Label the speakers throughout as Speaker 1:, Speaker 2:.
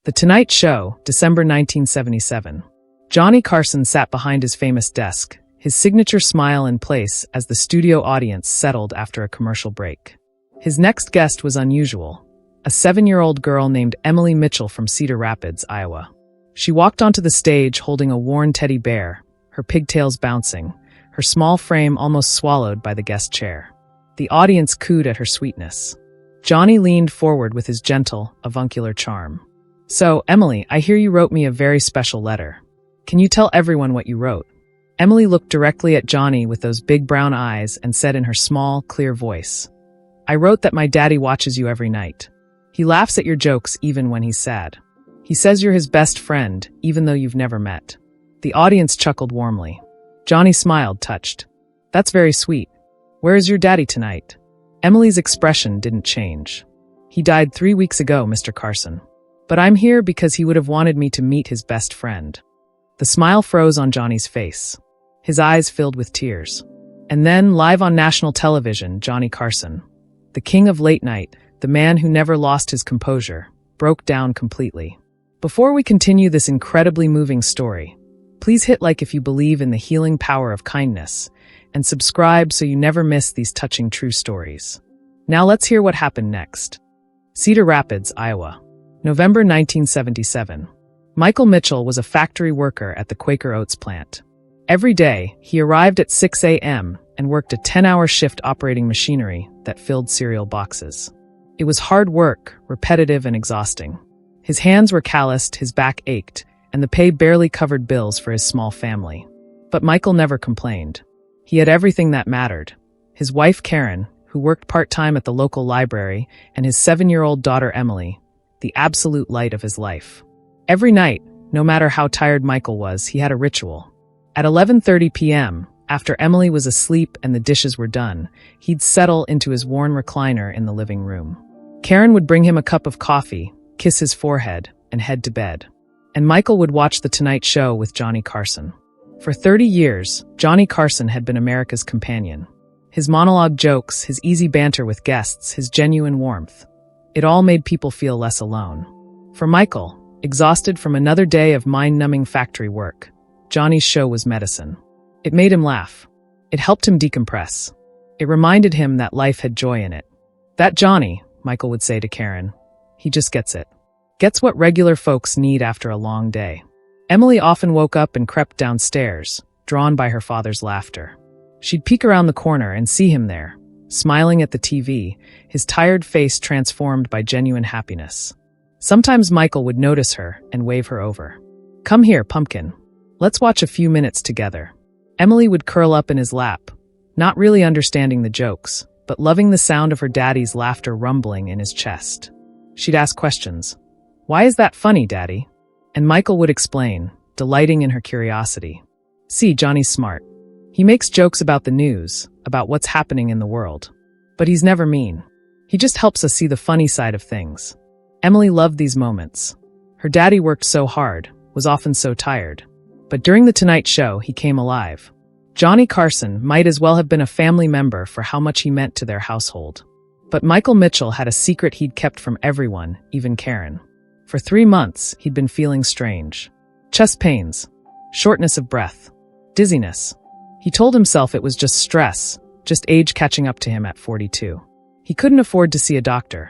Speaker 1: The Tonight Show, December 1977. Johnny Carson sat behind his famous desk, his signature smile in place as the studio audience settled after a commercial break. His next guest was unusual, a 7-year-old girl named Emily Mitchell from Cedar Rapids, Iowa. She walked onto the stage holding a worn teddy bear, her pigtails bouncing, her small frame almost swallowed by the guest chair. The audience cooed at her sweetness. Johnny leaned forward with his gentle, avuncular charm. "So, Emily, I hear you wrote me a very special letter. Can you tell everyone what you wrote?" Emily looked directly at Johnny with those big brown eyes and said in her small, clear voice, "I wrote that my daddy watches you every night. He laughs at your jokes even when he's sad. He says you're his best friend, even though you've never met." The audience chuckled warmly. Johnny smiled, touched. "That's very sweet. Where is your daddy tonight?" Emily's expression didn't change. "He died 3 weeks ago, Mr. Carson. But I'm here because he would have wanted me to meet his best friend." The smile froze on Johnny's face. His eyes filled with tears. And then, live on national television, Johnny Carson, the king of late night, the man who never lost his composure, broke down completely. Before we continue this incredibly moving story, please hit like if you believe in the healing power of kindness, and subscribe so you never miss these touching true stories. Now let's hear what happened next. Cedar Rapids, Iowa. November 1977. Michael Mitchell was a factory worker at the Quaker Oats plant. Every day, he arrived at 6 a.m. and worked a 10-hour shift operating machinery that filled cereal boxes. It was hard work, repetitive and exhausting. His hands were calloused, his back ached, and the pay barely covered bills for his small family. But Michael never complained. He had everything that mattered. His wife Karen, who worked part-time at the local library, and his 7-year-old daughter Emily, the absolute light of his life. Every night, no matter how tired Michael was, he had a ritual. At 11:30 p.m., after Emily was asleep and the dishes were done, he'd settle into his worn recliner in the living room. Karen would bring him a cup of coffee, kiss his forehead, and head to bed. And Michael would watch The Tonight Show with Johnny Carson. For 30 years, Johnny Carson had been America's companion. His monologue jokes, his easy banter with guests, his genuine warmth. It all made people feel less alone. For Michael, exhausted from another day of mind-numbing factory work, Johnny's show was medicine. It made him laugh. It helped him decompress. It reminded him that life had joy in it. "That Johnny," Michael would say to Karen, "he just gets it. Gets what regular folks need after a long day." Emily often woke up and crept downstairs, drawn by her father's laughter. She'd peek around the corner and see him there, smiling at the TV, his tired face transformed by genuine happiness. Sometimes Michael would notice her and wave her over. "Come here, pumpkin. Let's watch a few minutes together." Emily would curl up in his lap, not really understanding the jokes, but loving the sound of her daddy's laughter rumbling in his chest. She'd ask questions. "Why is that funny, Daddy?" And Michael would explain, delighting in her curiosity. "See, Johnny's smart. He makes jokes about the news, about what's happening in the world. But he's never mean. He just helps us see the funny side of things." Emily loved these moments. Her daddy worked so hard, was often so tired. But during The Tonight Show, he came alive. Johnny Carson might as well have been a family member for how much he meant to their household. But Michael Mitchell had a secret he'd kept from everyone, even Karen. For 3 months, he'd been feeling strange. Chest pains, shortness of breath, dizziness. He told himself it was just stress, just age catching up to him at 42. He couldn't afford to see a doctor.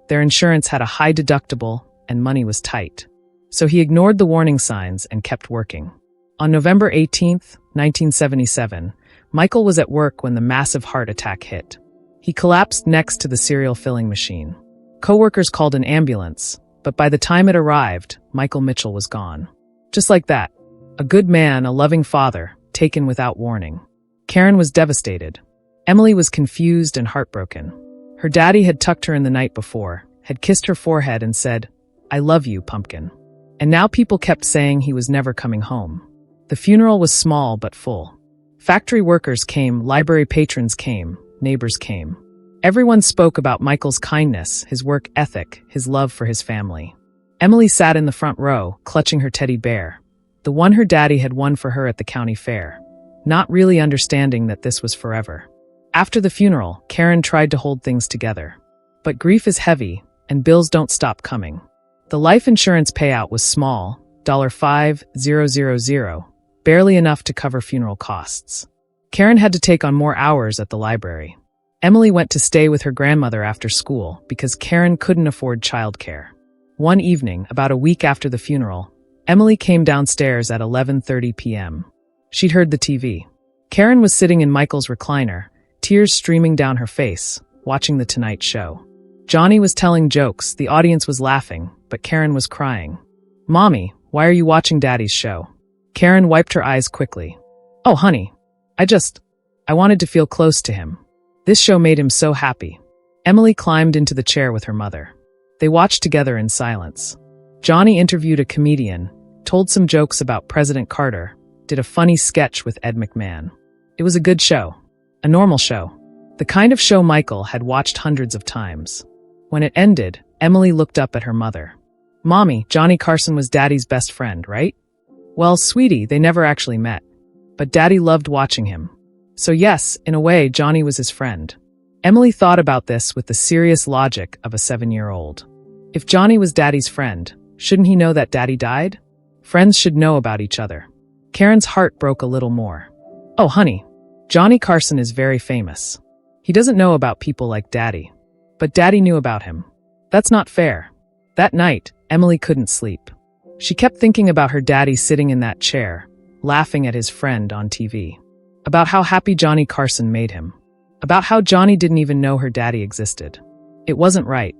Speaker 1: Their insurance had a high deductible, and money was tight. So he ignored the warning signs and kept working. On November 18, 1977, Michael was at work when the massive heart attack hit. He collapsed next to the cereal filling machine. Coworkers called an ambulance, but by the time it arrived, Michael Mitchell was gone. Just like that. A good man, a loving father, taken without warning. Karen was devastated. Emily was confused and heartbroken. Her daddy had tucked her in the night before, had kissed her forehead and said, "I love you, pumpkin." And now people kept saying he was never coming home. The funeral was small but full. Factory workers came, library patrons came, neighbors came. Everyone spoke about Michael's kindness, his work ethic, his love for his family. Emily sat in the front row, clutching her teddy bear, the one her daddy had won for her at the county fair, not really understanding that this was forever. After the funeral, Karen tried to hold things together. But grief is heavy, and bills don't stop coming. The life insurance payout was small, $5,000, barely enough to cover funeral costs. Karen had to take on more hours at the library. Emily went to stay with her grandmother after school because Karen couldn't afford childcare. One evening, about a week after the funeral, Emily came downstairs at 11:30 p.m. She'd heard the TV. Karen was sitting in Michael's recliner, tears streaming down her face, watching The Tonight Show. Johnny was telling jokes, the audience was laughing, but Karen was crying. "Mommy, why are you watching Daddy's show?" Karen wiped her eyes quickly. "Oh, honey, I wanted to feel close to him. This show made him so happy." Emily climbed into the chair with her mother. They watched together in silence. Johnny interviewed a comedian, told some jokes about President Carter, did a funny sketch with Ed McMahon. It was a good show. A normal show. The kind of show Michael had watched hundreds of times. When it ended, Emily looked up at her mother. "Mommy, Johnny Carson was Daddy's best friend, right?" "Well, sweetie, they never actually met. But Daddy loved watching him. So yes, in a way, Johnny was his friend." Emily thought about this with the serious logic of a 7-year-old. If Johnny was Daddy's friend, shouldn't he know that Daddy died? Friends should know about each other. Karen's heart broke a little more. "Oh, honey, Johnny Carson is very famous. He doesn't know about people like Daddy. But Daddy knew about him. That's not fair." That night, Emily couldn't sleep. She kept thinking about her daddy sitting in that chair, laughing at his friend on TV. About how happy Johnny Carson made him. About how Johnny didn't even know her daddy existed. It wasn't right.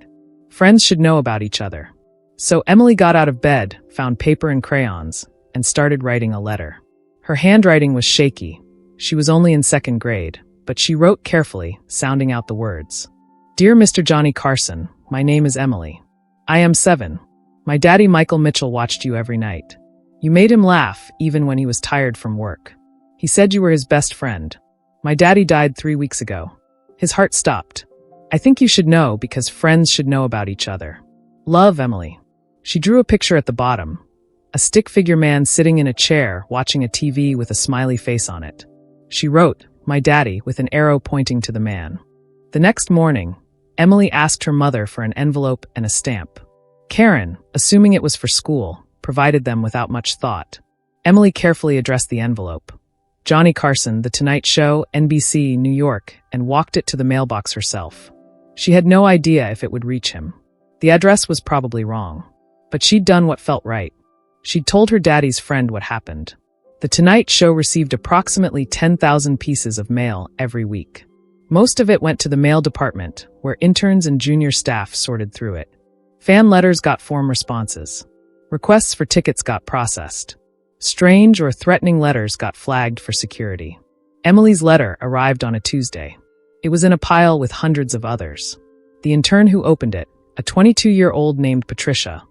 Speaker 1: Friends should know about each other. So Emily got out of bed, found paper and crayons, and started writing a letter. Her handwriting was shaky. She was only in 2nd grade, but she wrote carefully, sounding out the words. "Dear Mr. Johnny Carson, my name is Emily. I am 7. My daddy Michael Mitchell watched you every night. You made him laugh, even when he was tired from work. He said you were his best friend. My daddy died 3 weeks ago." His heart stopped. "I think you should know because friends should know about each other. Love, Emily." She drew a picture at the bottom. A stick figure man sitting in a chair, watching a TV with a smiley face on it. She wrote, "My daddy," with an arrow pointing to the man. The next morning, Emily asked her mother for an envelope and a stamp. Karen, assuming it was for school, provided them without much thought. Emily carefully addressed the envelope. Johnny Carson, The Tonight Show, NBC, New York, and walked it to the mailbox herself. She had no idea if it would reach him. The address was probably wrong. But she'd done what felt right. She'd told her daddy's friend what happened. The Tonight Show received approximately 10,000 pieces of mail every week. Most of it went to the mail department, where interns and junior staff sorted through it. Fan letters got form responses. Requests for tickets got processed. Strange or threatening letters got flagged for security. Emily's letter arrived on a Tuesday. It was in a pile with hundreds of others. The intern who opened it, a 22-year-old named Patricia,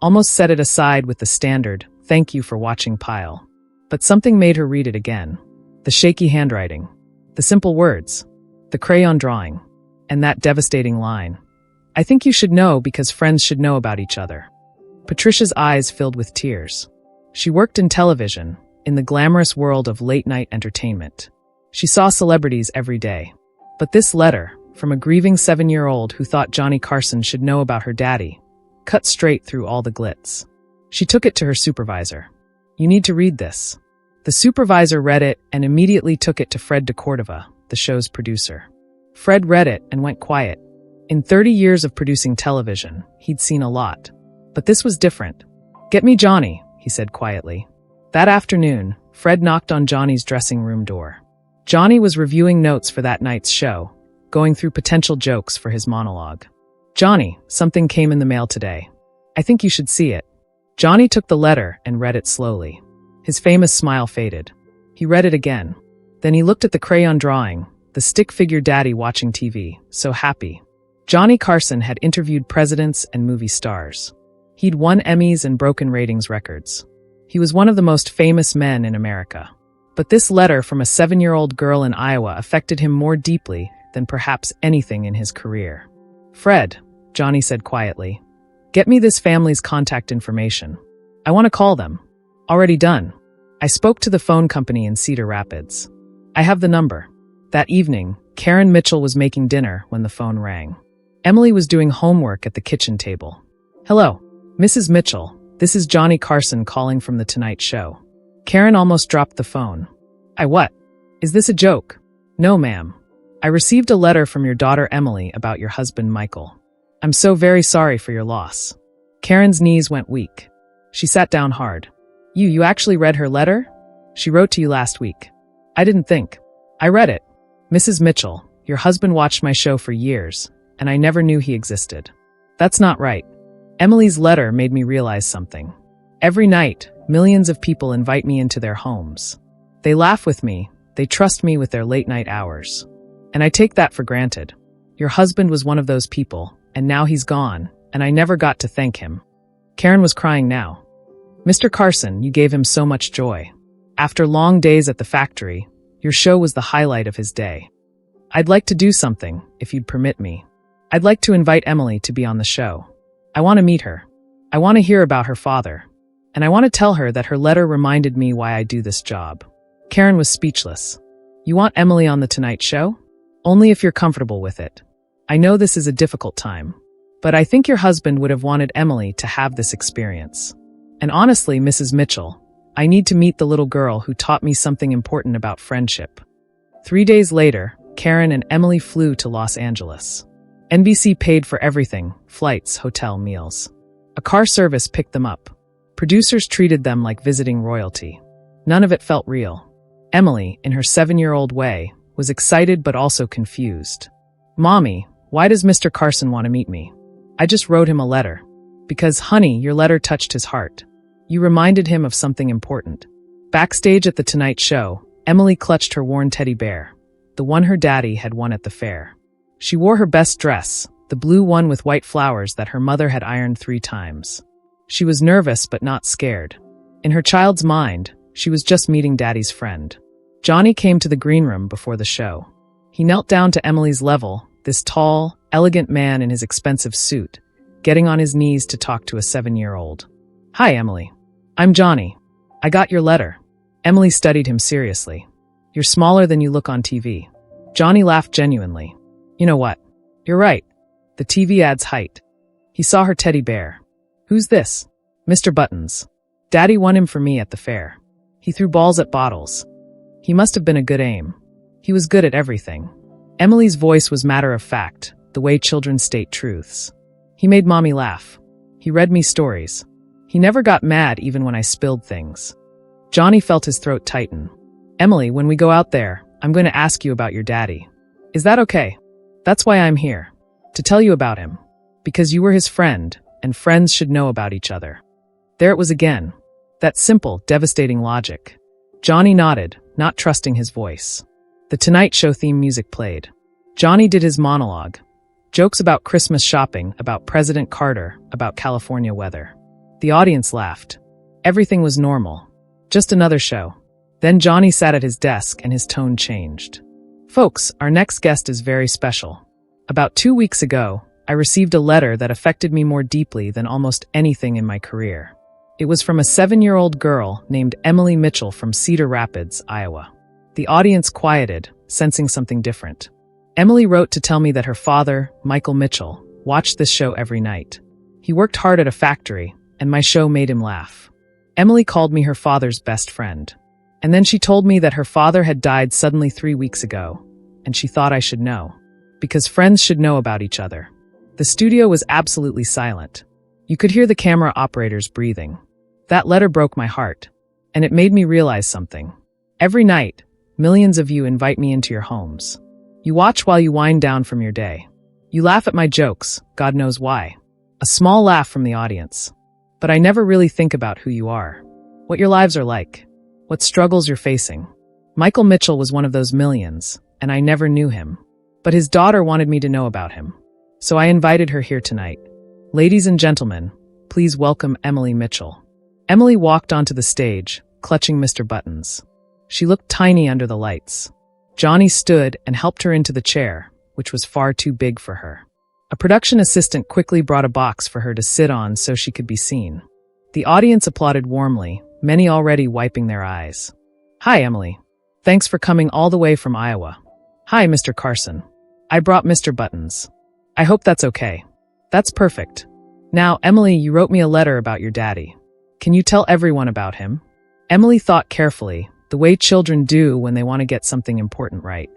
Speaker 1: almost set it aside with the standard, "Thank you for watching" pile. But something made her read it again. The shaky handwriting. The simple words. The crayon drawing. And that devastating line. "I think you should know because friends should know about each other." Patricia's eyes filled with tears. She worked in television, in the glamorous world of late-night entertainment. She saw celebrities every day. But this letter, from a grieving 7-year-old who thought Johnny Carson should know about her daddy, cut straight through all the glitz. She took it to her supervisor. "You need to read this." The supervisor read it and immediately took it to Fred DeCordova, the show's producer. Fred read it and went quiet. In 30 years of producing television, he'd seen a lot. But this was different. "Get me Johnny," he said quietly. That afternoon, Fred knocked on Johnny's dressing room door. Johnny was reviewing notes for that night's show, going through potential jokes for his monologue. "Johnny, something came in the mail today. I think you should see it." Johnny took the letter and read it slowly. His famous smile faded. He read it again. Then he looked at the crayon drawing, the stick figure daddy watching TV, so happy. Johnny Carson had interviewed presidents and movie stars. He'd won Emmys and broken ratings records. He was one of the most famous men in America. But this letter from a 7-year-old girl in Iowa affected him more deeply than perhaps anything in his career. "Fred," Johnny said quietly, "get me this family's contact information. I want to call them." "Already done. I spoke to the phone company in Cedar Rapids. I have the number." That evening, Karen Mitchell was making dinner when the phone rang. Emily was doing homework at the kitchen table. "Hello. Mrs. Mitchell, this is Johnny Carson calling from The Tonight Show. Karen almost dropped the phone. What? Is this a joke? No, ma'am. I received a letter from your daughter Emily about your husband Michael. I'm so very sorry for your loss. Karen's knees went weak. She sat down hard. You actually read her letter? She wrote to you last week. I didn't think. I read it. Mrs. Mitchell, your husband watched my show for years, and I never knew he existed. That's not right. Emily's letter made me realize something. Every night, millions of people invite me into their homes. They laugh with me, they trust me with their late-night hours. And I take that for granted. Your husband was one of those people, and now he's gone, and I never got to thank him. Karen was crying now. Mr. Carson, you gave him so much joy. After long days at the factory, your show was the highlight of his day. I'd like to do something, if you'd permit me. I'd like to invite Emily to be on the show. I want to meet her. I want to hear about her father. And I want to tell her that her letter reminded me why I do this job. Karen was speechless. You want Emily on The Tonight Show? Only if you're comfortable with it. I know this is a difficult time, but I think your husband would have wanted Emily to have this experience. And honestly, Mrs. Mitchell, I need to meet the little girl who taught me something important about friendship. 3 days later, Karen and Emily flew to Los Angeles. NBC paid for everything, flights, hotel, meals. A car service picked them up. Producers treated them like visiting royalty. None of it felt real. Emily, in her 7-year-old way, was excited but also confused. Mommy, why does Mr. Carson want to meet me? I just wrote him a letter. Because, honey, your letter touched his heart. You reminded him of something important. Backstage at The Tonight Show, Emily clutched her worn teddy bear, the one her daddy had won at the fair. She wore her best dress, the blue one with white flowers that her mother had ironed 3 times. She was nervous but not scared. In her child's mind, she was just meeting Daddy's friend. Johnny came to the green room before the show. He knelt down to Emily's level, this tall, elegant man in his expensive suit, getting on his knees to talk to a 7-year-old. Hi, Emily. I'm Johnny. I got your letter. Emily studied him seriously. You're smaller than you look on TV. Johnny laughed genuinely. You know what? You're right. The TV adds height. He saw her teddy bear. Who's this? Mr. Buttons. Daddy won him for me at the fair. He threw balls at bottles. He must have been a good aim. He was good at everything. Emily's voice was matter of fact, the way children state truths. He made Mommy laugh. He read me stories. He never got mad even when I spilled things. Johnny felt his throat tighten. Emily, when we go out there, I'm going to ask you about your daddy. Is that okay? That's why I'm here. To tell you about him. Because you were his friend, and friends should know about each other. There it was again. That simple, devastating logic. Johnny nodded, not trusting his voice. The Tonight Show theme music played. Johnny did his monologue. Jokes about Christmas shopping, about President Carter, about California weather. The audience laughed. Everything was normal. Just another show. Then Johnny sat at his desk and his tone changed. Folks, our next guest is very special. About 2 weeks ago, I received a letter that affected me more deeply than almost anything in my career. It was from a 7-year-old girl named Emily Mitchell from Cedar Rapids, Iowa. The audience quieted, sensing something different. Emily wrote to tell me that her father, Michael Mitchell, watched this show every night. He worked hard at a factory, and my show made him laugh. Emily called me her father's best friend. And then she told me that her father had died suddenly 3 weeks ago, and she thought I should know. Because friends should know about each other. The studio was absolutely silent. You could hear the camera operators breathing. That letter broke my heart, and it made me realize something. Every night, millions of you invite me into your homes. You watch while you wind down from your day. You laugh at my jokes, God knows why. A small laugh from the audience. But I never really think about who you are. What your lives are like. What struggles you're facing. Michael Mitchell was one of those millions, and I never knew him. But his daughter wanted me to know about him. So I invited her here tonight. Ladies and gentlemen, please welcome Emily Mitchell. Emily walked onto the stage, clutching Mr. Buttons. She looked tiny under the lights. Johnny stood and helped her into the chair, which was far too big for her. A production assistant quickly brought a box for her to sit on so she could be seen. The audience applauded warmly, many already wiping their eyes. Hi, Emily. Thanks for coming all the way from Iowa. Hi, Mr. Carson. I brought Mr. Buttons. I hope that's okay. That's perfect. Now, Emily, you wrote me a letter about your daddy. Can you tell everyone about him? Emily thought carefully, the way children do when they want to get something important right.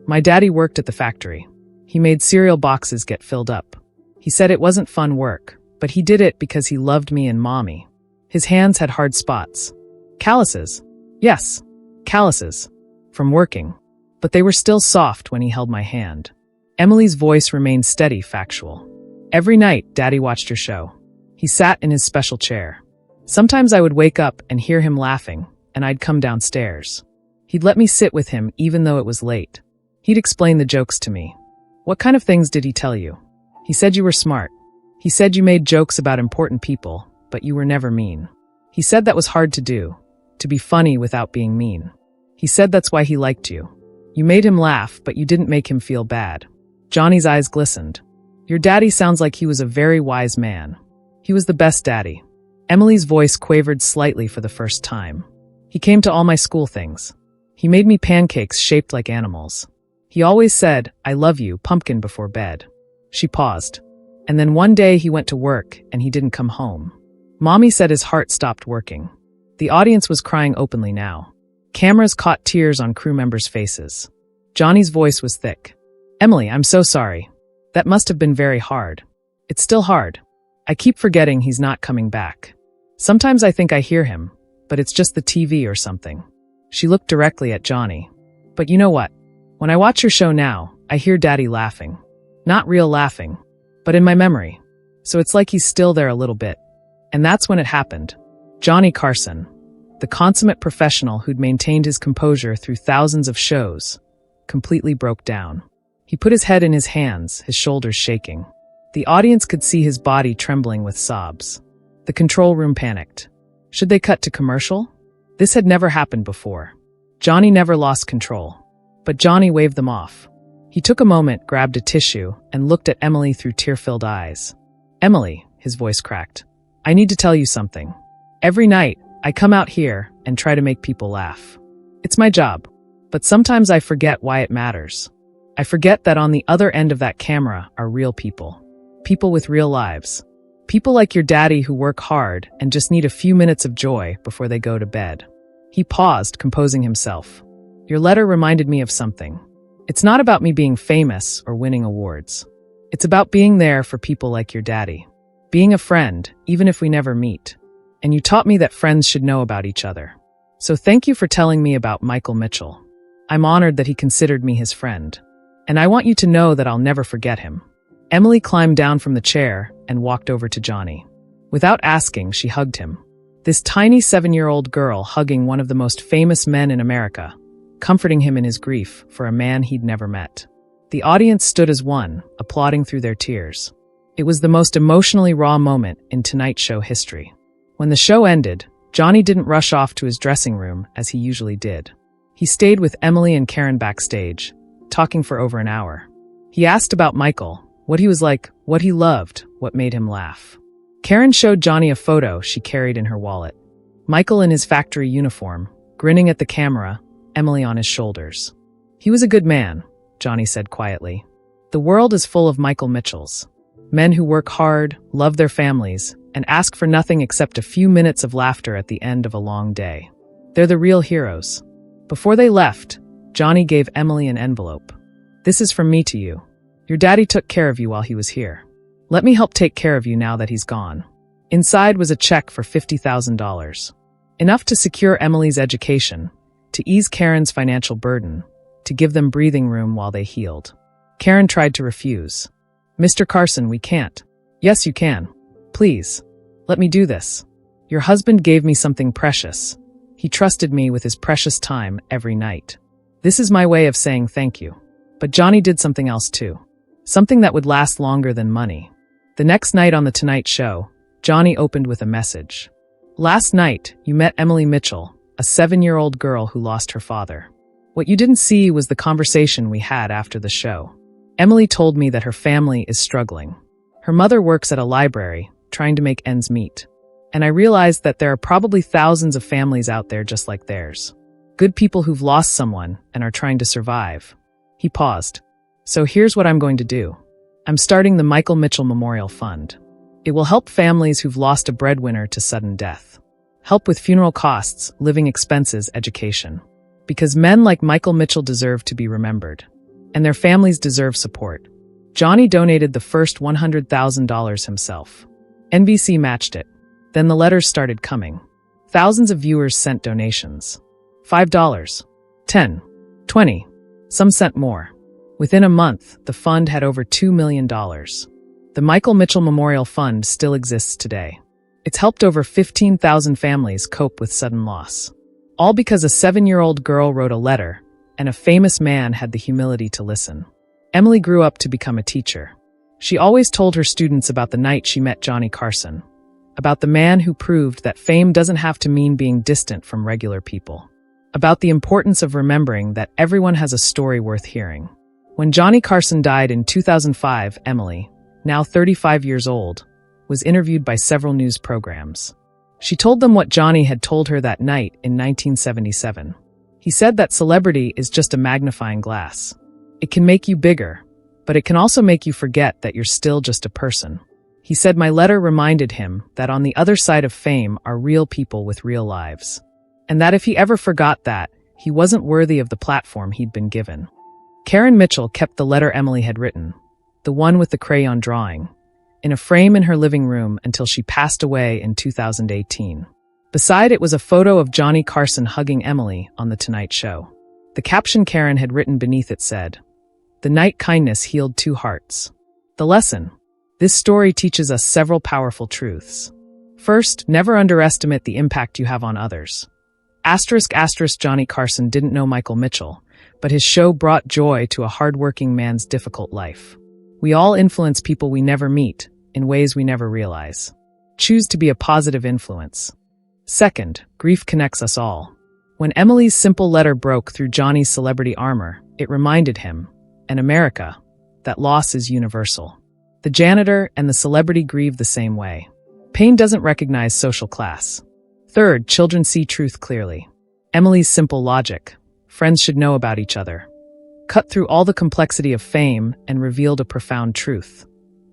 Speaker 1: My daddy worked at the factory. He made cereal boxes get filled up. He said it wasn't fun work, but he did it because he loved me and Mommy. His hands had hard spots. Calluses. Yes, calluses. From working. But they were still soft when he held my hand. Emily's voice remained steady, factual. Every night, Daddy watched your show. He sat in his special chair. Sometimes I would wake up and hear him laughing, and I'd come downstairs. He'd let me sit with him even though it was late. He'd explain the jokes to me. What kind of things did he tell you? He said you were smart. He said you made jokes about important people, but you were never mean. He said that was hard to do, to be funny without being mean. He said that's why he liked you. You made him laugh, but you didn't make him feel bad. Johnny's eyes glistened. Your daddy sounds like he was a very wise man. He was the best daddy. Emily's voice quavered slightly for the first time. He came to all my school things. He made me pancakes shaped like animals. He always said, "I love you, pumpkin," before bed. She paused. And then one day he went to work and he didn't come home. Mommy said his heart stopped working. The audience was crying openly now. Cameras caught tears on crew members' faces. Johnny's voice was thick. Emily, I'm so sorry. That must have been very hard. It's still hard. I keep forgetting he's not coming back. Sometimes I think I hear him, but it's just the TV or something. She looked directly at Johnny. But you know what? When I watch your show now, I hear Daddy laughing. Not real laughing, but in my memory. So it's like he's still there a little bit. And that's when it happened. Johnny Carson, the consummate professional who'd maintained his composure through thousands of shows, completely broke down. He put his head in his hands, his shoulders shaking. The audience could see his body trembling with sobs. The control room panicked. Should they cut to commercial? This had never happened before. Johnny never lost control. But Johnny waved them off. He took a moment, grabbed a tissue, and looked at Emily through tear-filled eyes. Emily, his voice cracked. I need to tell you something. Every night, I come out here and try to make people laugh. It's my job. But sometimes I forget why it matters. I forget that on the other end of that camera are real people. People with real lives. People like your daddy who work hard and just need a few minutes of joy before they go to bed. He paused, composing himself. Your letter reminded me of something. It's not about me being famous or winning awards. It's about being there for people like your daddy. Being a friend, even if we never meet. And you taught me that friends should know about each other. So thank you for telling me about Michael Mitchell. I'm honored that he considered me his friend. And I want you to know that I'll never forget him. Emily climbed down from the chair and walked over to Johnny. Without asking, she hugged him. This tiny 7-year-old girl hugging one of the most famous men in America, comforting him in his grief for a man he'd never met. The audience stood as one, applauding through their tears. It was the most emotionally raw moment in Tonight Show history. When the show ended, Johnny didn't rush off to his dressing room as he usually did. He stayed with Emily and Karen backstage, talking for over an hour. He asked about Michael, what he was like, what he loved, what made him laugh. Karen showed Johnny a photo she carried in her wallet. Michael in his factory uniform, grinning at the camera, Emily on his shoulders. He was a good man, Johnny said quietly. The world is full of Michael Mitchells. Men who work hard, love their families, and ask for nothing except a few minutes of laughter at the end of a long day. They're the real heroes. Before they left, Johnny gave Emily an envelope. This is from me to you. Your daddy took care of you while he was here. Let me help take care of you now that he's gone. Inside was a check for $50,000. Enough to secure Emily's education, to ease Karen's financial burden, to give them breathing room while they healed. Karen tried to refuse. Mr. Carson, we can't. Yes, you can. Please. Let me do this. Your husband gave me something precious. He trusted me with his precious time every night. This is my way of saying thank you. But Johnny did something else too. Something that would last longer than money. The next night on The Tonight Show, Johnny opened with a message. Last night, you met Emily Mitchell, a 7-year-old girl who lost her father. What you didn't see was the conversation we had after the show. Emily told me that her family is struggling. Her mother works at a library, trying to make ends meet. And I realized that there are probably thousands of families out there just like theirs. Good people who've lost someone and are trying to survive. He paused. So here's what I'm going to do. I'm starting the Michael Mitchell Memorial Fund. It will help families who've lost a breadwinner to sudden death. Help with funeral costs, living expenses, education. Because men like Michael Mitchell deserve to be remembered. And their families deserve support. Johnny donated the first $100,000 himself. NBC matched it. Then the letters started coming. Thousands of viewers sent donations. $5, $10, $20. Some sent more. Within a month, the fund had over $2 million. The Michael Mitchell Memorial Fund still exists today. It's helped over 15,000 families cope with sudden loss. All because a 7-year-old girl wrote a letter, and a famous man had the humility to listen. Emily grew up to become a teacher. She always told her students about the night she met Johnny Carson, about the man who proved that fame doesn't have to mean being distant from regular people, about the importance of remembering that everyone has a story worth hearing. When Johnny Carson died in 2005, Emily, now 35 years old, was interviewed by several news programs. She told them what Johnny had told her that night in 1977. He said that celebrity is just a magnifying glass. It can make you bigger, but it can also make you forget that you're still just a person. He said my letter reminded him that on the other side of fame are real people with real lives. And that if he ever forgot that, he wasn't worthy of the platform he'd been given. Karen Mitchell kept the letter Emily had written, the one with the crayon drawing, in a frame in her living room until she passed away in 2018. Beside it was a photo of Johnny Carson hugging Emily on The Tonight Show. The caption Karen had written beneath it said, "The night kindness healed 2 hearts." The lesson. This story teaches us several powerful truths. First, never underestimate the impact you have on others. *** Johnny Carson didn't know Michael Mitchell, but his show brought joy to a hard-working man's difficult life. We all influence people we never meet, in ways we never realize. Choose to be a positive influence. Second, grief connects us all. When Emily's simple letter broke through Johnny's celebrity armor, it reminded him, and America, that loss is universal. The janitor and the celebrity grieve the same way. Pain doesn't recognize social class. Third, children see truth clearly. Emily's simple logic. Friends should know about each other. Cut through all the complexity of fame and revealed a profound truth.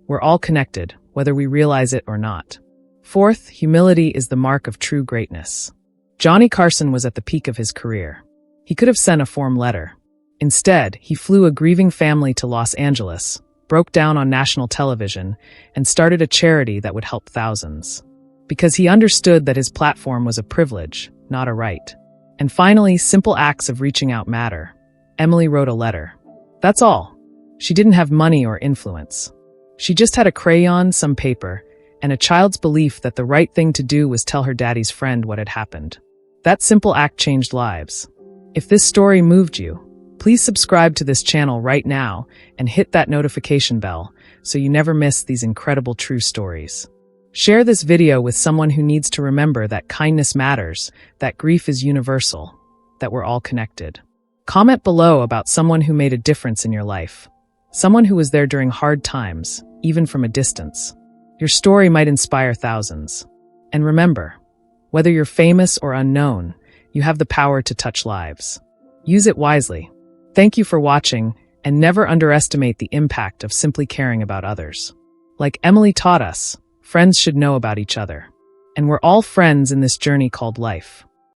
Speaker 1: We're all connected, whether we realize it or not. Fourth, humility is the mark of true greatness. Johnny Carson was at the peak of his career. He could have sent a form letter. Instead, he flew a grieving family to Los Angeles, broke down on national television, and started a charity that would help thousands. Because he understood that his platform was a privilege, not a right. And finally, simple acts of reaching out matter. Emily wrote a letter. That's all. She didn't have money or influence. She just had a crayon, some paper, and a child's belief that the right thing to do was tell her daddy's friend what had happened. That simple act changed lives. If this story moved you, please subscribe to this channel right now and hit that notification bell so you never miss these incredible true stories. Share this video with someone who needs to remember that kindness matters, that grief is universal, that we're all connected. Comment below about someone who made a difference in your life. Someone who was there during hard times, even from a distance. Your story might inspire thousands. And remember, whether you're famous or unknown, you have the power to touch lives. Use it wisely. Thank you for watching, and never underestimate the impact of simply caring about others. Like Emily taught us, friends should know about each other. And we're all friends in this journey called life.